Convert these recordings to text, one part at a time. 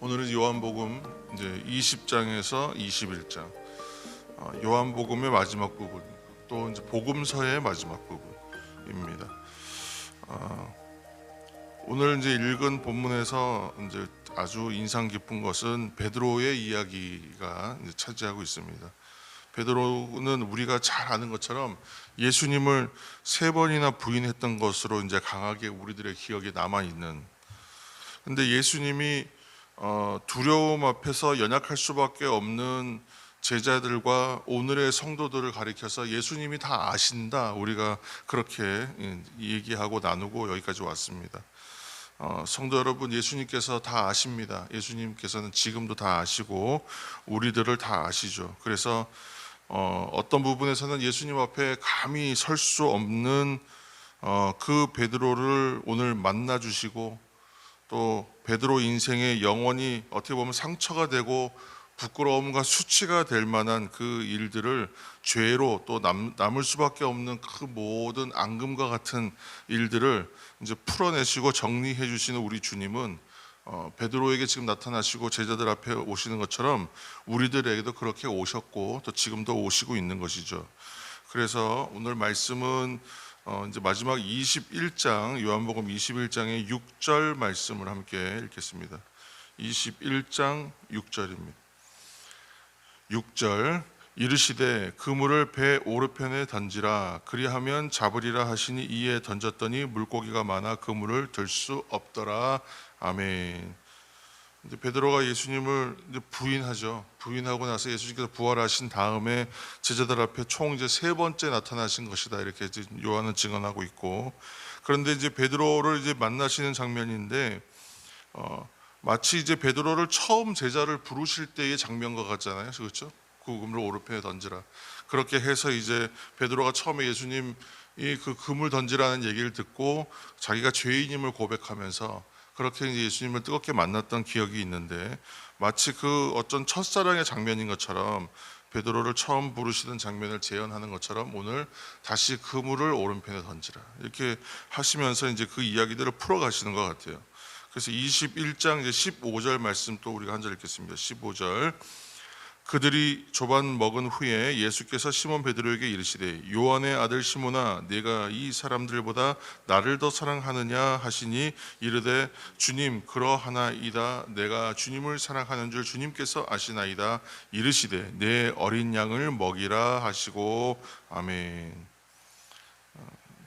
오늘은 요한복음 이제 20장에서 21장, 요한복음의 마지막 부분, 또 이제 복음서의 마지막 부분입니다. 오늘 이제 읽은 본문에서 이제 아주 인상 깊은 것은 베드로의 이야기가 이제 차지하고 있습니다. 베드로는 우리가 잘 아는 것처럼 예수님을 3번이나 부인했던 것으로 이제 강하게 우리들의 기억에 남아 있는. 근데 예수님이 두려움 앞에서 연약할 수밖에 없는 제자들과 오늘의 성도들을 가리켜서 예수님이 다 아신다, 우리가 그렇게 얘기하고 나누고 여기까지 왔습니다. 성도 여러분, 예수님께서 다 아십니다. 예수님께서는 지금도 다 아시고 우리들을 다 아시죠. 그래서 어떤 부분에서는 예수님 앞에 감히 설 수 없는 그 베드로를 오늘 만나 주시고, 또 베드로 인생의 영원히 어떻게 보면 상처가 되고 부끄러움과 수치가 될 만한 그 일들을, 죄로 또 남을 수밖에 없는 그 모든 앙금과 같은 일들을 이제 풀어내시고 정리해 주시는 우리 주님은 베드로에게 지금 나타나시고 제자들 앞에 오시는 것처럼 우리들에게도 그렇게 오셨고 또 지금도 오시고 있는 것이죠. 그래서 오늘 말씀은 이제 마지막 21장, 요한복음 21장의 6절 말씀을 함께 읽겠습니다. 21장 6절입니다. 6절, 이르시되 그물을 배 오른편에 던지라, 그리하면 잡으리라 하시니 이에 던졌더니 물고기가 많아 그물을 들 수 없더라. 아멘. 이제 베드로가 예수님을 이제 부인하죠. 부인하고 나서 예수님께서 부활하신 다음에 제자들 앞에 총 이제 3번째 나타나신 것이다, 이렇게 이제 요한은 증언하고 있고, 그런데 이제 베드로를 이제 만나시는 장면인데 마치 이제 베드로를 처음 제자를 부르실 때의 장면과 같잖아요, 그렇죠? 그 그물을 오른편에 던지라. 그렇게 해서 이제 베드로가 처음에 예수님이 그 그물 던지라는 얘기를 듣고 자기가 죄인임을 고백하면서 그렇게 이제 예수님을 뜨겁게 만났던 기억이 있는데, 마치 그 어떤 첫사랑의 장면인 것처럼 베드로를 처음 부르시던 장면을 재현하는 것처럼 오늘 다시 그물을 오른편에 던지라, 이렇게 하시면서 이제 그 이야기들을 풀어가시는 것 같아요. 그래서 21장 이제 15절 말씀 또 우리가 한 절 읽겠습니다. 15절, 그들이 조반 먹은 후에 예수께서 시몬 베드로에게 이르시되 요한의 아들 시몬아, 네가 이 사람들보다 나를 더 사랑하느냐 하시니 이르되 주님, 그러하나이다. 내가 주님을 사랑하는 줄 주님께서 아시나이다. 이르시되 내 어린 양을 먹이라 하시고. 아멘.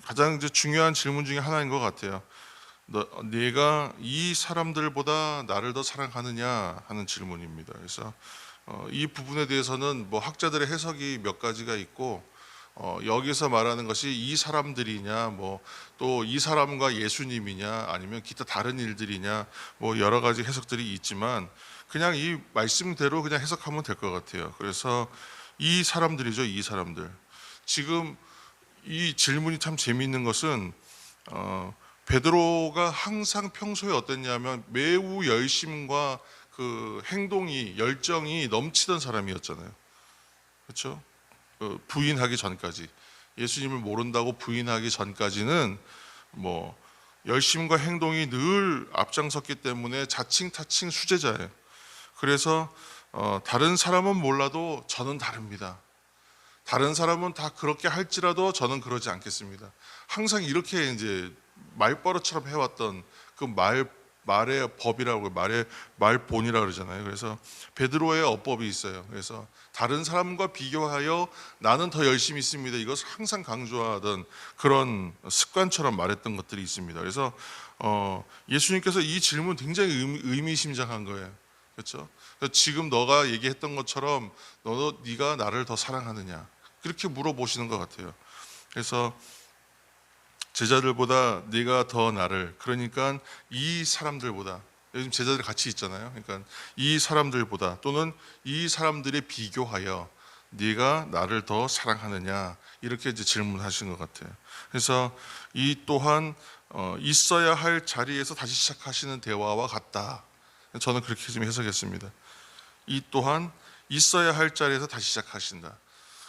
가장 이제 중요한 질문 중에 하나인 것 같아요. 네가 이 사람들보다 나를 더 사랑하느냐 하는 질문입니다. 그래서 이 부분에 대해서는 뭐 학자들의 해석이 몇 가지가 있고, 여기서 말하는 것이 이 사람들이냐, 뭐 또 이 사람과 예수님이냐, 아니면 기타 다른 일들이냐, 뭐 여러 가지 해석들이 있지만 그냥 이 말씀대로 그냥 해석하면 될 것 같아요. 그래서 이 사람들이죠, 이 사람들. 지금 이 질문이 참 재미있는 것은 베드로가 항상 평소에 어땠냐면 매우 열심과 그 행동이, 열정이 넘치던 사람이었잖아요, 그렇죠? 부인하기 전까지, 예수님을 모른다고 부인하기 전까지는 뭐 열심과 행동이 늘 앞장섰기 때문에 자칭 타칭 수제자예요. 그래서 다른 사람은 몰라도 저는 다릅니다. 다른 사람은 다 그렇게 할지라도 저는 그러지 않겠습니다. 항상 이렇게 이제 말버릇처럼 해왔던 그 말의 법이라고, 말본이라고 그러잖아요. 그래서 베드로의 어법이 있어요. 그래서 다른 사람과 비교하여 나는 더 열심히 있습니다, 이것을 항상 강조하던 그런 습관처럼 말했던 것들이 있습니다. 그래서 예수님께서 이 질문 굉장히 의미심장한 거예요, 그렇죠? 지금 너가 얘기했던 것처럼 네가 나를 더 사랑하느냐, 그렇게 물어보시는 것 같아요. 그래서 제자들보다 네가 더 나를, 그러니까 이 사람들보다, 요즘 제자들 같이 있잖아요. 그러니까 이 사람들보다, 또는 이 사람들에 비교하여 네가 나를 더 사랑하느냐, 이렇게 이제 질문하신 것 같아요. 그래서 이 또한 있어야 할 자리에서 다시 시작하시는 대화와 같다, 저는 그렇게 좀 해석했습니다. 이 또한 있어야 할 자리에서 다시 시작하신다.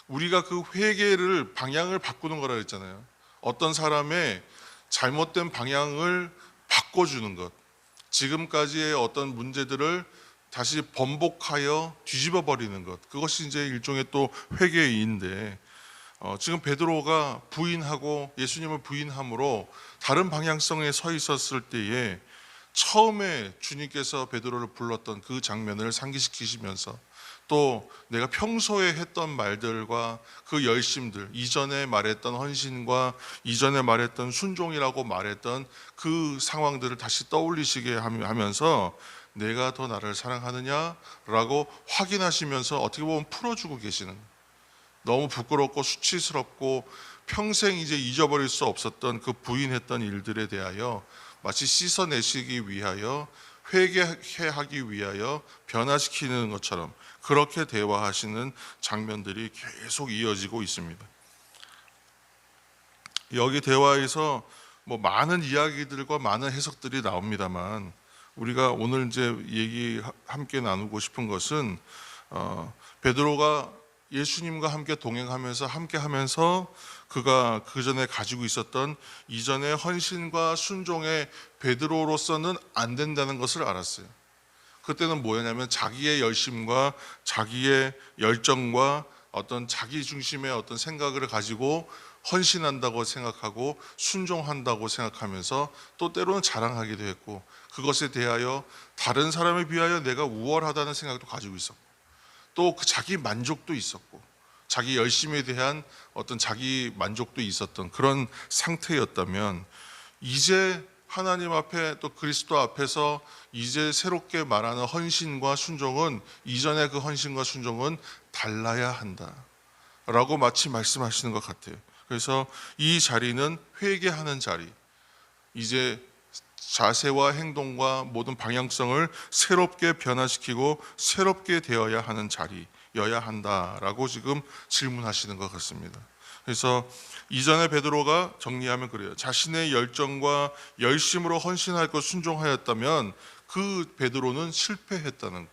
우리가 그 회개를, 방향을 바꾸는 거라 했잖아요. 어떤 사람의 잘못된 방향을 바꿔주는 것, 지금까지의 어떤 문제들을 다시 번복하여 뒤집어 버리는 것, 그것이 이제 일종의 또 회개인데, 지금 베드로가 부인하고 예수님을 부인함으로 다른 방향성에 서 있었을 때에 처음에 주님께서 베드로를 불렀던 그 장면을 상기시키시면서, 또 내가 평소에 했던 말들과 그 열심들, 이전에 말했던 헌신과 이전에 말했던 순종이라고 말했던 그 상황들을 다시 떠올리시게 하면서 내가 더 나를 사랑하느냐라고 확인하시면서 어떻게 보면 풀어주고 계시는, 너무 부끄럽고 수치스럽고 평생 이제 잊어버릴 수 없었던 그 부인했던 일들에 대하여 마치 씻어내시기 위하여, 회개하기 위하여 변화시키는 것처럼 그렇게 대화하시는 장면들이 계속 이어지고 있습니다. 여기 대화에서 뭐 많은 이야기들과 많은 해석들이 나옵니다만, 우리가 오늘 이제 함께 나누고 싶은 것은 베드로가 예수님과 함께 동행하면서 함께하면서 그가 그 전에 가지고 있었던 이전의 헌신과 순종의 베드로로서는 안 된다는 것을 알았어요. 그때는 뭐였냐면 자기의 열심과 자기의 열정과 어떤 자기 중심의 어떤 생각을 가지고 헌신한다고 생각하고 순종한다고 생각하면서 또 때로는 자랑하기도 했고, 그것에 대하여 다른 사람에 비하여 내가 우월하다는 생각도 가지고 있었고, 또 그 자기 만족도 있었고, 자기 열심에 대한 어떤 자기 만족도 있었던 그런 상태였다면, 이제 하나님 앞에 또 그리스도 앞에서 이제 새롭게 말하는 헌신과 순종은, 이전의 그 헌신과 순종은 달라야 한다 라고 마치 말씀하시는 것 같아요. 그래서 이 자리는 회개하는 자리, 이제 자세와 행동과 모든 방향성을 새롭게 변화시키고 새롭게 되어야 하는 자리여야 한다라고 지금 질문하시는 것 같습니다. 그래서 이전에 베드로가 정리하면 그래요. 자신의 열정과 열심으로 헌신하고 순종하였다면 그 베드로는 실패했다는 것.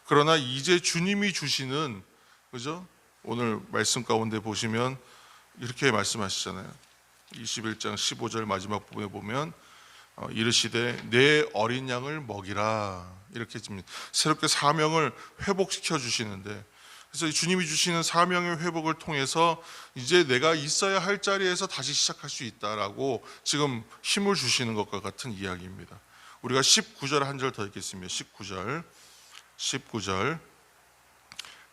그러나 이제 주님이 주시는, 그죠? 오늘 말씀 가운데 보시면 이렇게 말씀하시잖아요. 21장 15절 마지막 부분에 보면 이르시되 내 어린 양을 먹이라, 이렇게 새롭게 사명을 회복시켜 주시는데, 그래서 주님이 주시는 사명의 회복을 통해서 이제 내가 있어야 할 자리에서 다시 시작할 수 있다라고 지금 힘을 주시는 것과 같은 이야기입니다. 우리가 19절 한 절 더 읽겠습니다. 19절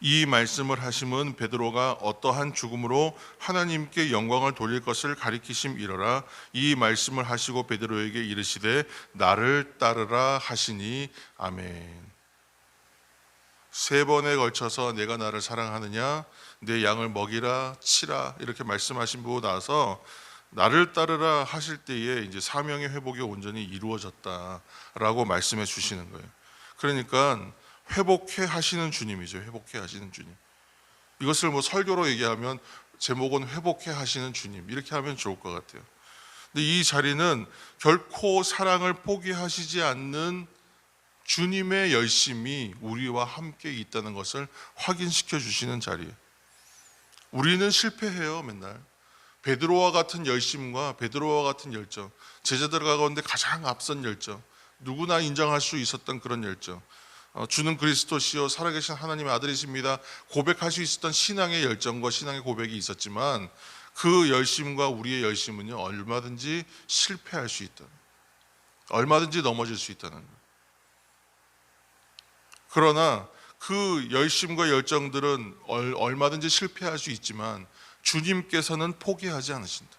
이 말씀을 하심은 베드로가 어떠한 죽음으로 하나님께 영광을 돌릴 것을 가리키심이러라. 이 말씀을 하시고 베드로에게 이르시되 나를 따르라 하시니 아멘. 세 번에 걸쳐서 내가 나를 사랑하느냐, 내 양을 먹이라, 치라, 이렇게 말씀하신 고 나서 나를 따르라 하실 때에 이제 사명의 회복이 온전히 이루어졌다라고 말씀해 주시는 거예요. 그러니까 회복해 하시는 주님이죠. 회복해 하시는 주님. 이것을 뭐 설교로 얘기하면 제목은 회복해 하시는 주님, 이렇게 하면 좋을 것 같아요. 근데 이 자리는 결코 사랑을 포기하시지 않는 주님의 열심이 우리와 함께 있다는 것을 확인시켜 주시는 자리예요. 우리는 실패해요. 맨날 베드로와 같은 열심과 베드로와 같은 열정, 제자들 가운데 가장 앞선 열정, 누구나 인정할 수 있었던 그런 열정, 주는 그리스도시요 살아계신 하나님의 아들이십니다 고백할 수 있었던 신앙의 열정과 신앙의 고백이 있었지만, 그 열심과 우리의 열심은요 얼마든지 실패할 수 있다, 얼마든지 넘어질 수 있다는 거예요. 그러나 그 열심과 열정들은 얼마든지 실패할 수 있지만 주님께서는 포기하지 않으신다.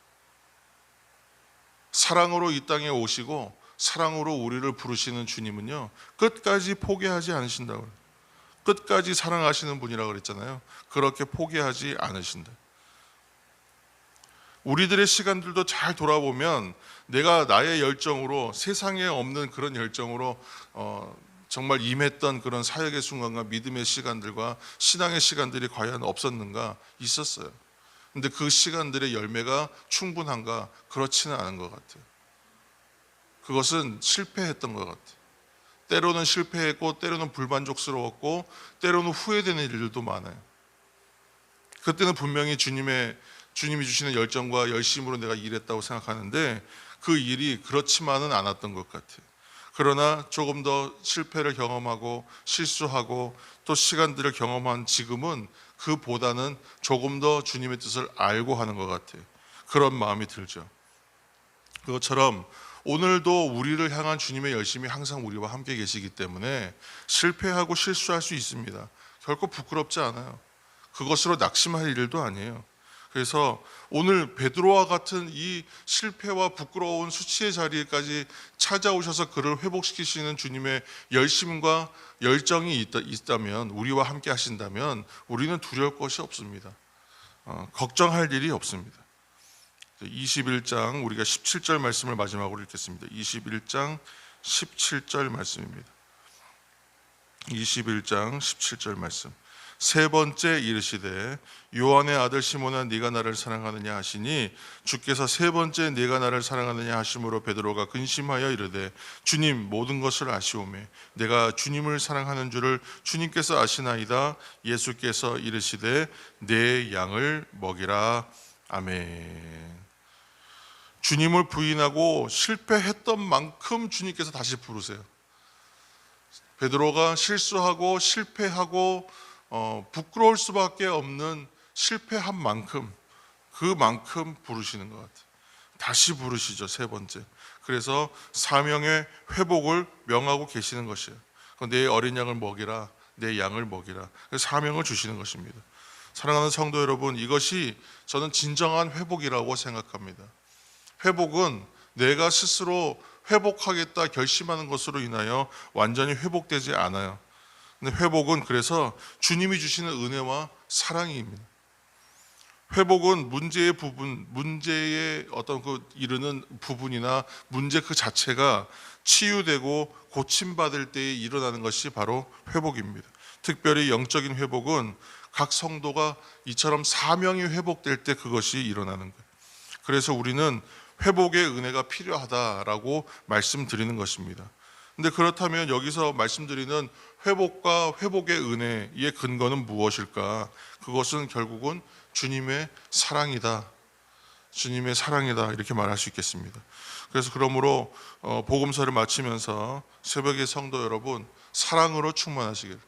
사랑으로 이 땅에 오시고 사랑으로 우리를 부르시는 주님은요 끝까지 포기하지 않으신다고, 끝까지 사랑하시는 분이라고 그랬잖아요. 그렇게 포기하지 않으신다. 우리들의 시간들도 잘 돌아보면 내가 나의 열정으로, 세상에 없는 그런 열정으로 정말 임했던 그런 사역의 순간과 믿음의 시간들과 신앙의 시간들이 과연 없었는가? 있었어요. 근데 그 시간들의 열매가 충분한가? 그렇지는 않은 것 같아요. 그것은 실패했던 것 같아요. 때로는 실패했고, 때로는 불만족스러웠고, 때로는 후회되는 일들도 많아요. 그때는 분명히 주님이 주시는 열정과 열심으로 내가 일했다고 생각하는데 그 일이 그렇지만은 않았던 것 같아요. 그러나 조금 더 실패를 경험하고 실수하고 또 시간들을 경험한 지금은 그보다는 조금 더 주님의 뜻을 알고 하는 것 같아요. 그런 마음이 들죠. 그것처럼 오늘도 우리를 향한 주님의 열심이 항상 우리와 함께 계시기 때문에 실패하고 실수할 수 있습니다. 결코 부끄럽지 않아요. 그것으로 낙심할 일도 아니에요. 그래서 오늘 베드로와 같은 이 실패와 부끄러운 수치의 자리에까지 찾아오셔서 그를 회복시키시는 주님의 열심과 열정이 있다면, 우리와 함께 하신다면 우리는 두려울 것이 없습니다. 걱정할 일이 없습니다. 21장 우리가 17절 말씀을 마지막으로 읽겠습니다. 21장 17절 말씀입니다. 21장 17절 말씀. 세 번째 이르시되 요한의 아들 시몬아 네가 나를 사랑하느냐 하시니 주께서 세 번째 네가 나를 사랑하느냐 하심으로 베드로가 근심하여 이르되 주님 모든 것을 아시오매 내가 주님을 사랑하는 줄을 주님께서 아시나이다. 예수께서 이르시되 내 양을 먹이라. 아멘. 주님을 부인하고 실패했던 만큼 주님께서 다시 부르세요. 베드로가 실수하고 실패하고 부끄러울 수밖에 없는 실패한 만큼 그만큼 부르시는 것 같아요. 다시 부르시죠. 세 번째. 그래서 사명의 회복을 명하고 계시는 것이에요. 내 어린 양을 먹이라, 내 양을 먹이라. 사명을 주시는 것입니다. 사랑하는 성도 여러분, 이것이 저는 진정한 회복이라고 생각합니다. 회복은 내가 스스로 회복하겠다 결심하는 것으로 인하여 완전히 회복되지 않아요. 근데 회복은 그래서 주님이 주시는 은혜와 사랑입니다. 회복은 문제의 부분, 문제의 어떤 그 이르는 부분이나 문제 그 자체가 치유되고 고침받을 때에 일어나는 것이 바로 회복입니다. 특별히 영적인 회복은 각 성도가 이처럼 사명이 회복될 때 그것이 일어나는 거예요. 그래서 우리는 회복의 은혜가 필요하다라고 말씀드리는 것입니다. 근데 그렇다면 여기서 말씀드리는 회복과 회복의 은혜의 근거는 무엇일까? 그것은 결국은 주님의 사랑이다. 주님의 사랑이다. 이렇게 말할 수 있겠습니다. 그래서 그러므로 복음서를 마치면서 새벽의 성도 여러분, 사랑으로 충만하시길.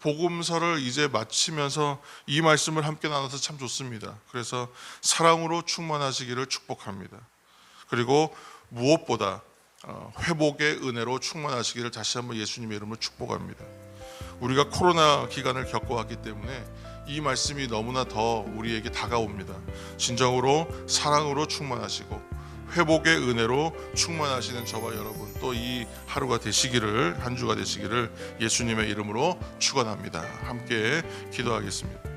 복음서를 이제 마치면서 이 말씀을 함께 나눠서 참 좋습니다. 그래서 사랑으로 충만하시기를 축복합니다. 그리고 무엇보다 회복의 은혜로 충만하시기를 다시 한번 예수님의 이름으로 축복합니다. 우리가 코로나 기간을 겪어왔기 때문에 이 말씀이 너무나 더 우리에게 다가옵니다. 진정으로 사랑으로 충만하시고 회복의 은혜로 충만하시는 저와 여러분, 또 이 하루가 되시기를, 한 주가 되시기를 예수님의 이름으로 축원합니다. 함께 기도하겠습니다.